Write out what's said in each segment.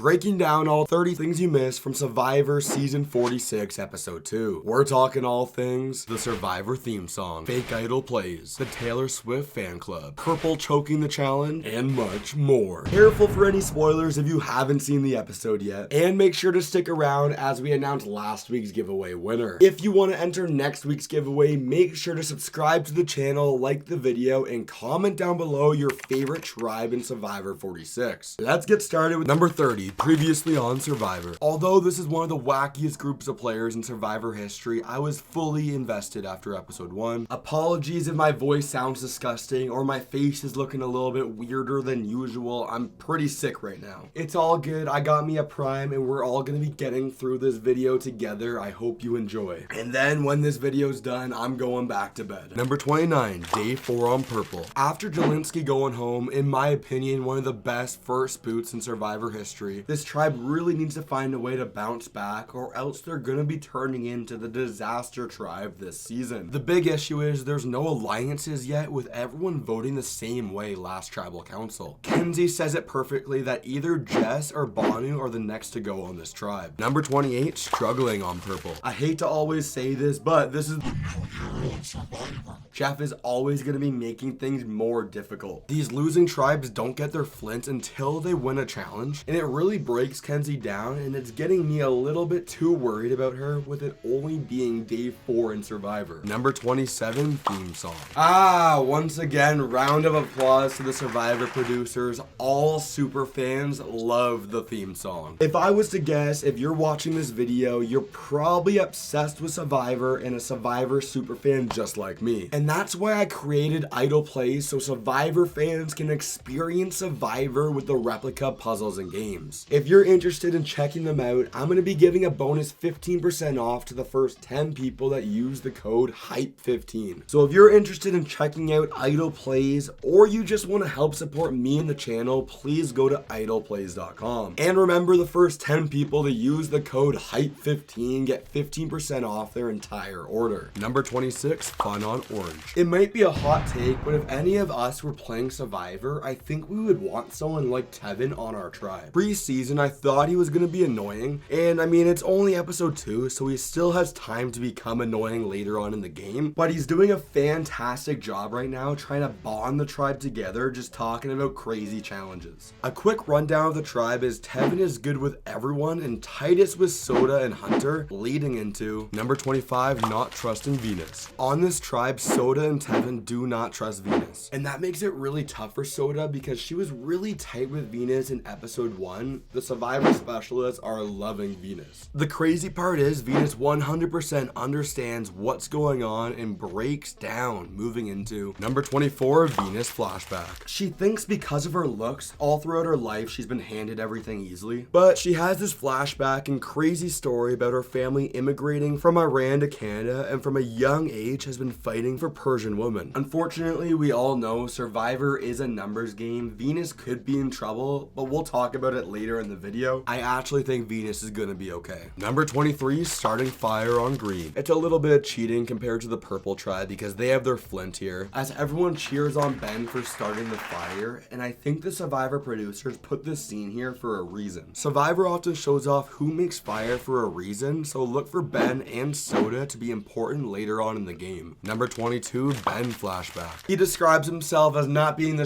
breaking down all 30 things you missed from Survivor Season 46, Episode 2. We're talking all things: the Survivor theme song, fake idol plays, the Taylor Swift fan club, purple choking the challenge, and much more. Careful for any spoilers if you haven't seen the episode yet, and make sure to stick around as we announce last week's giveaway winner. If you want to enter next week's giveaway, make sure to subscribe to the channel, like the video, and comment down below your favorite tribe in Survivor 46. Let's get started with number 30, previously on Survivor. Although this is one of the wackiest groups of players in Survivor history, I was fully invested after episode 1. Apologies if my voice sounds disgusting or my face is looking a little bit weirder than usual. I'm pretty sick right now. It's all good. I got me a Prime and we're all gonna be getting through this video together. I hope you enjoy. And then when this video's done, I'm going back to bed. Number 29, day 4 on purple. After Jelinski going home, in my opinion, one of the best first boots in Survivor history, this tribe really needs to find a way to bounce back, or else they're gonna be turning into the disaster tribe this season. The big issue is there's no alliances yet, with everyone voting the same way last tribal council. Kenzie says it perfectly that either Jess or Bhanu are the next to go on this tribe. Number 28, struggling on purple. I hate to always say this, but this is Jeff is always going to be making things more difficult. These losing tribes don't get their flints until they win a challenge, and it really breaks Kenzie down, and it's getting me a little bit too worried about her with it only being day 4 in Survivor. Number 27, theme song. Once again, round of applause to the Survivor producers. All super fans love the theme song. If I was to guess, if you're watching this video, you're probably obsessed with Survivor and a Survivor super fan just like me. And that's why I created Idol Plays, so Survivor fans can experience Survivor with the replica puzzles and games. If you're interested in checking them out, I'm going to be giving a bonus 15% off to the first 10 people that use the code HYPE15. So if you're interested in checking out Idol Plays, or you just want to help support me and the channel, please go to idolplays.com. And remember, the first 10 people to use the code HYPE15 get 15% off their entire order. Number 26, fun on orange. It might be a hot take, but if any of us were playing Survivor, I think we would want someone like Tevin on our tribe. Pre-season, I thought he was going to be annoying, and I mean, it's only episode 2, so he still has time to become annoying later on in the game, but he's doing a fantastic job right now trying to bond the tribe together, just talking about crazy challenges. A quick rundown of the tribe is Tevin is good with everyone, and Titus with Soda and Hunter, leading into number 25, not trusting Venus. On this tribe, Soda and Tevin do not trust Venus, and that makes it really tough for Soda because she was really tight with Venus in episode 1. The Survivor specialists are loving Venus. The crazy part is Venus 100% understands what's going on and breaks down, moving into number 24, Venus flashback. She thinks because of her looks, all throughout her life she's been handed everything easily, but she has this flashback and crazy story about her family immigrating from Iran to Canada, and from a young age has been fighting for Persian women. Unfortunately, we all know Survivor is a numbers game. Venus could be in trouble, but we'll talk about it later in the video. I actually think Venus is gonna be okay. Number 23, starting fire on green. It's a little bit of cheating compared to the purple tribe because they have their flint here, as everyone cheers on Ben for starting the fire, and I think the Survivor producers put this scene here for a reason. Survivor often shows off who makes fire for a reason, so look for Ben and Soda to be important later on in the game. Number 22, Ben flashback. He describes himself as not being the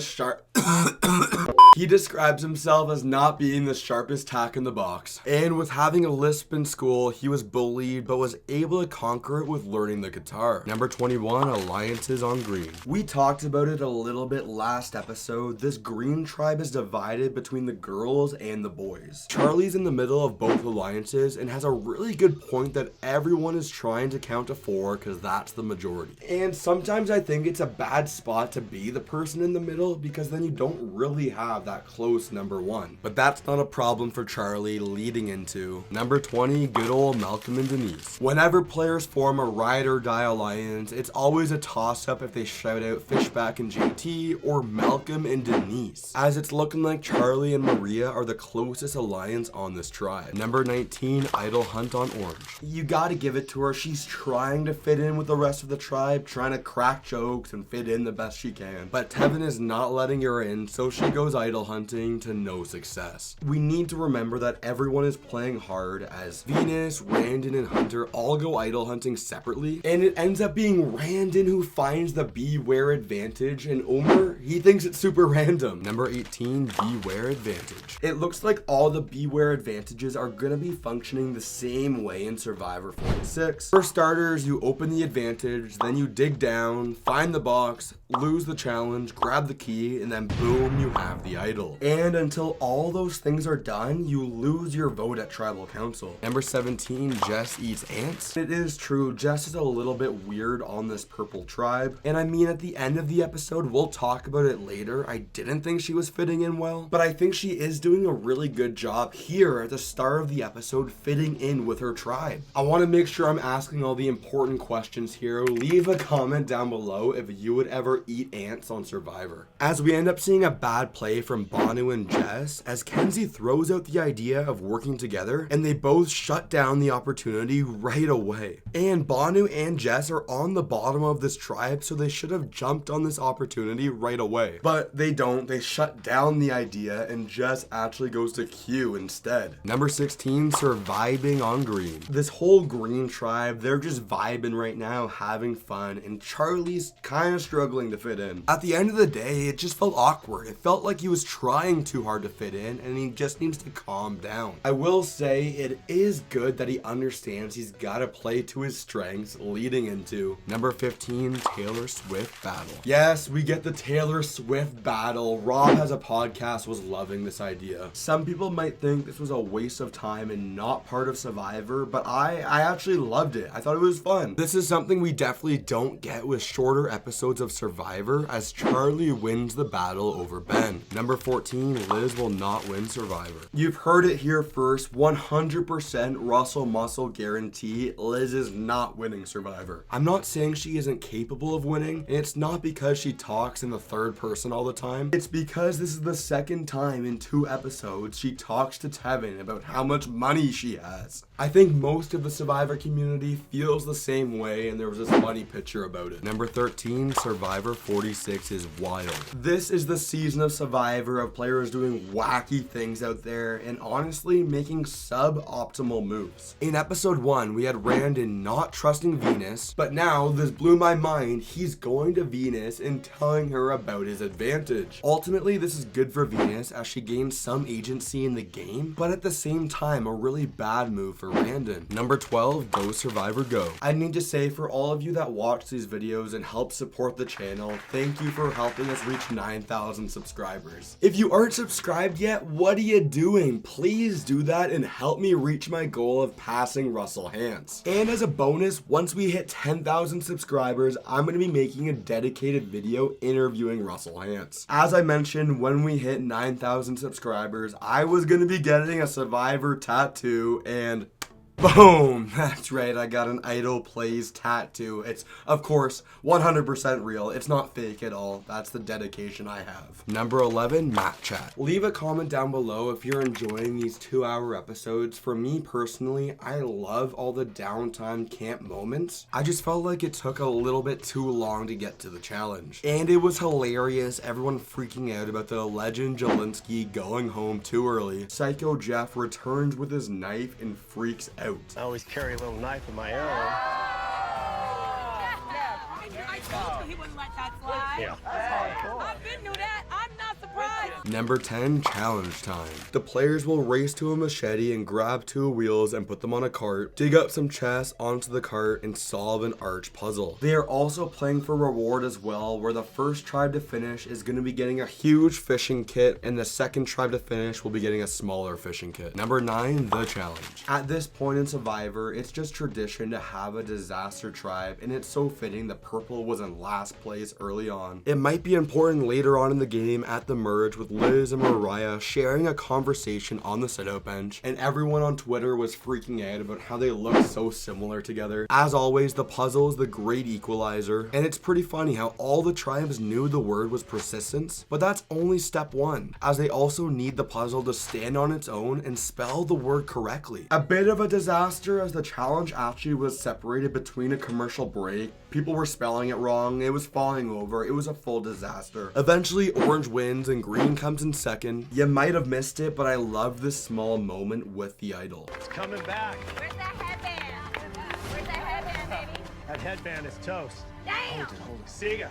sharpest tack in the box. And with having a lisp in school, he was bullied, but was able to conquer it with learning the guitar. Number 21, alliances on green. We talked about it a little bit last episode. This green tribe is divided between the girls and the boys. Charlie's in the middle of both alliances and has a really good point that everyone is trying to count to 4 because that's the majority. And sometimes I think it's a bad spot to be the person in the middle because then you don't really have that close number 1. But that's not a problem for Charlie, leading into number 20, good old Malcolm and Denise. Whenever players form a ride or die alliance, it's always a toss-up if they shout out Fishback and JT or Malcolm and Denise, as it's looking like Charlie and Maria are the closest alliance on this tribe. Number 19, idle hunt on orange. You gotta give it to her. She's trying to fit in with the rest of the tribe, trying to crack jokes and fit in the best she can, but Tevin is not letting her in, so she goes idle idol hunting to no success. We need to remember that everyone is playing hard, as Venus, Randon, and Hunter all go idol hunting separately, and it ends up being Randon who finds the beware advantage, and Omer, he thinks it's super random. Number 18, beware advantage. It looks like all the beware advantages are gonna be functioning the same way in Survivor 46. For starters, you open the advantage, then you dig down, find the box, lose the challenge, grab the key, and then boom, you have the idol. And until all those things are done, you lose your vote at Tribal Council. Number 17, Jess eats ants. It is true, Jess is a little bit weird on this purple tribe, and I mean, at the end of the episode, we'll talk about it later, I didn't think she was fitting in well, but I think she is doing a really good job here at the start of the episode fitting in with her tribe. I want to make sure I'm asking all the important questions here. Leave a comment down below if you would ever eat ants on Survivor. As we end up seeing a bad play from Bhanu and Jess, as Kenzie throws out the idea of working together, and they both shut down the opportunity right away. And Bhanu and Jess are on the bottom of this tribe, so they should have jumped on this opportunity right away. But they don't, they shut down the idea, and Jess actually goes to Q instead. Number 16, surviving on green. This whole green tribe, they're just vibing right now, having fun, and Charlie's kind of struggling to fit in. At the end of the day, it just felt awkward. It felt like he was trying too hard to fit in, and he just needs to calm down. I will say it is good that he understands he's got to play to his strengths leading into number 15, Taylor Swift battle. Yes, we get the Taylor Swift battle. Rob Has a Podcast was loving this idea. Some people might think this was a waste of time and not part of Survivor, but I actually loved it. I thought it was fun. This is something we definitely don't get with shorter episodes of Survivor, as Charlie wins the battle over Ben. Number 14, Liz will not win Survivor. You've heard it here first, 100% Russell Muscle guarantee, Liz is not winning Survivor. I'm not saying she isn't capable of winning, and it's not because she talks in the third person all the time. It's because this is the second time in 2 episodes she talks to Tevin about how much money she has. I think most of the Survivor community feels the same way, and there was this funny picture about it. Number 13, Survivor 46 is wild. This is the season of Survivor of players doing wacky things out there and honestly making suboptimal moves. In episode 1, we had Randon not trusting Venus, but now this blew my mind. He's going to Venus and telling her about his advantage. Ultimately, this is good for Venus as she gains some agency in the game, but at the same time, a really bad move for Randon. Number 12, Go Survivor Go. I need to say, for all of you that watch these videos and help support the channel, thank you for helping us reach 9,000 subscribers. If you aren't subscribed yet, what are you doing? Please do that and help me reach my goal of passing Russell Hantz. And as a bonus, once we hit 10,000 subscribers, I'm going to be making a dedicated video interviewing Russell Hantz. As I mentioned, when we hit 9,000 subscribers, I was going to be getting a Survivor tattoo, and boom! That's right, I got an Idol Plays tattoo. It's, of course, 100% real. It's not fake at all. That's the dedication I have. Number 11, Mat Chat. Leave a comment down below if you're enjoying these 2-hour episodes. For me personally, I love all the downtime camp moments. I just felt like it took a little bit too long to get to the challenge. And it was hilarious, everyone freaking out about the legend Jelinski going home too early. Psycho Jeff returns with his knife and freaks out. I always carry a little knife of my own. I told you he wouldn't let that slide. Yeah. I've been knew that. I'm not surprised. Number 10, challenge time. The players will race to a machete and grab 2 wheels and put them on a cart, dig up some chests onto the cart, and solve an arch puzzle. They are also playing for reward as well, where the first tribe to finish is going to be getting a huge fishing kit, and the second tribe to finish will be getting a smaller fishing kit. Number 9, the challenge. At this point in Survivor, it's just tradition to have a disaster tribe, and it's so fitting the purple was in last place early on. It might be important later on in the game at the merge with Liz and Mariah sharing a conversation on the sit-out bench, and everyone on Twitter was freaking out about how they look so similar together. As always, the puzzle is the great equalizer, and it's pretty funny how all the tribes knew the word was persistence, but that's only step 1, as they also need the puzzle to stand on its own and spell the word correctly. A bit of a disaster, as the challenge actually was separated between a commercial break. People were spelling it wrong, it was falling over, it was a full disaster. Eventually, orange wins and green comes in second. You might have missed it, but I love this small moment with the idol. It's coming back. Where's that headband? Where's that headband, baby? That headband is toast. Damn! See ya.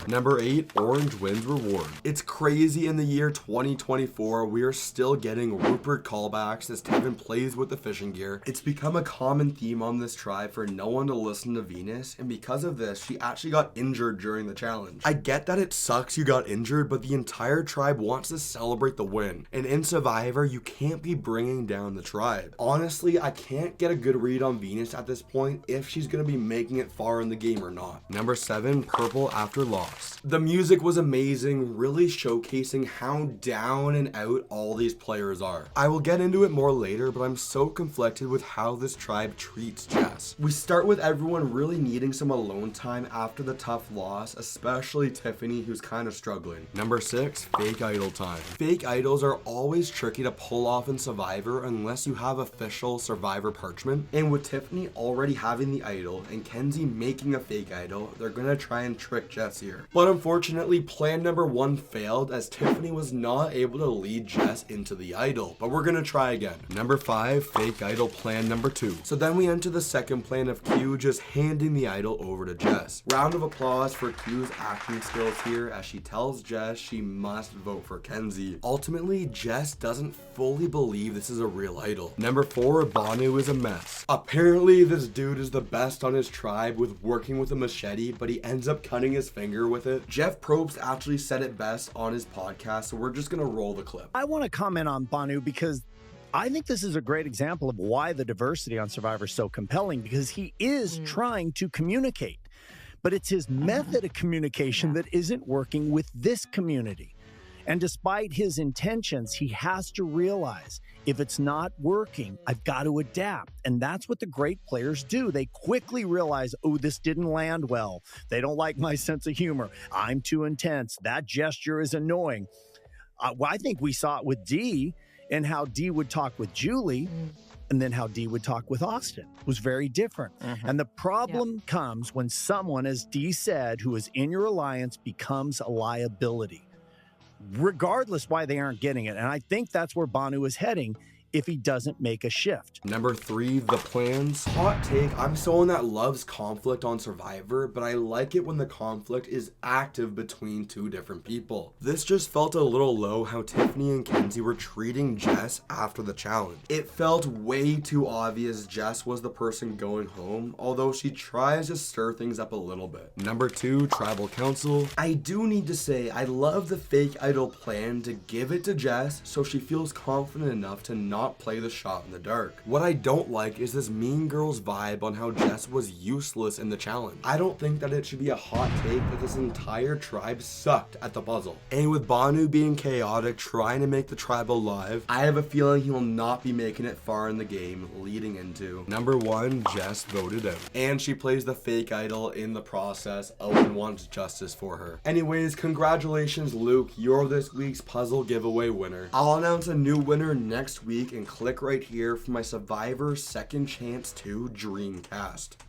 Number 8, Orange wins reward. It's crazy in the year 2024, we are still getting Rupert callbacks as Tevin plays with the fishing gear. It's become a common theme on this tribe for no one to listen to Venus, and because of this, she actually got injured during the challenge. I get that it sucks you got injured, but the entire tribe wants to celebrate the win. And in Survivor, you can't be bringing down the tribe. Honestly, I can't get a good read on Venus at this point if she's gonna be making it far in the game or not. Number 7, Purple after loss. The music was amazing, really showcasing how down and out all these players are. I will get into it more later, but I'm so conflicted with how this tribe treats Jess. We start with everyone really needing some alone time after the tough loss, especially Tiffany, who's kind of struggling. Number 6, fake idol time. Fake idols are always tricky to pull off in Survivor unless you have official Survivor parchment. And with Tiffany already having the idol and Kenzie making a fake idol, they're gonna try and trick Jess here. But unfortunately, plan number 1 failed as Tiffany was not able to lead Jess into the idol, but we're gonna try again. Number 5, fake idol plan number 2. So then we enter the second plan of Q just handing the idol over to Jess. Round of applause for Q's acting skills here as she tells Jess she must vote for Kenzie. Ultimately, Jess doesn't fully believe this is a real idol. Number 4, Bhanu is a mess. Apparently, this dude is the best on his tribe with working with a machete, but he ends up cutting his finger with it. Jeff Probst actually said it best on his podcast, so we're just gonna roll the clip. I want to comment on Bhanu because I think this is a great example of why the diversity on Survivor is so compelling, because he is trying to communicate, but it's his method of communication that isn't working with this community. And despite his intentions, he has to realize if it's not working, I've got to adapt. And that's what the great players do. They quickly realize, oh, this didn't land well. They don't like my sense of humor. I'm too intense. That gesture is annoying. Well, I think we saw it with Dee and how Dee would talk with Julie and then how Dee would talk with Austin. It was very different. And the problem comes when someone, as Dee said, who is in your alliance becomes a liability, regardless why they aren't getting it. And I think that's where Bhanu is heading if he doesn't make a shift. Number 3, the plans. Hot take, I'm someone that loves conflict on Survivor, but I like it when the conflict is active between 2 different people. This just felt a little low how Tiffany and Kenzie were treating Jess after the challenge. It felt way too obvious Jess was the person going home, although she tries to stir things up a little bit. Number 2, Tribal Council. I do need to say, I love the fake idol plan to give it to Jess so she feels confident enough to not play the shot in the dark. What I don't like is this Mean Girls vibe on how Jess was useless in the challenge. I don't think that it should be a hot take that this entire tribe sucked at the puzzle. And with Bhanu being chaotic, trying to make the tribe alive, I have a feeling he will not be making it far in the game, leading into number 1, Jess voted out. And she plays the fake idol in the process. Owen wants justice for her. Anyways, congratulations, Luke. You're this week's puzzle giveaway winner. I'll announce a new winner next week, and click right here for my Survivor Second Chance 2 Dreamcast.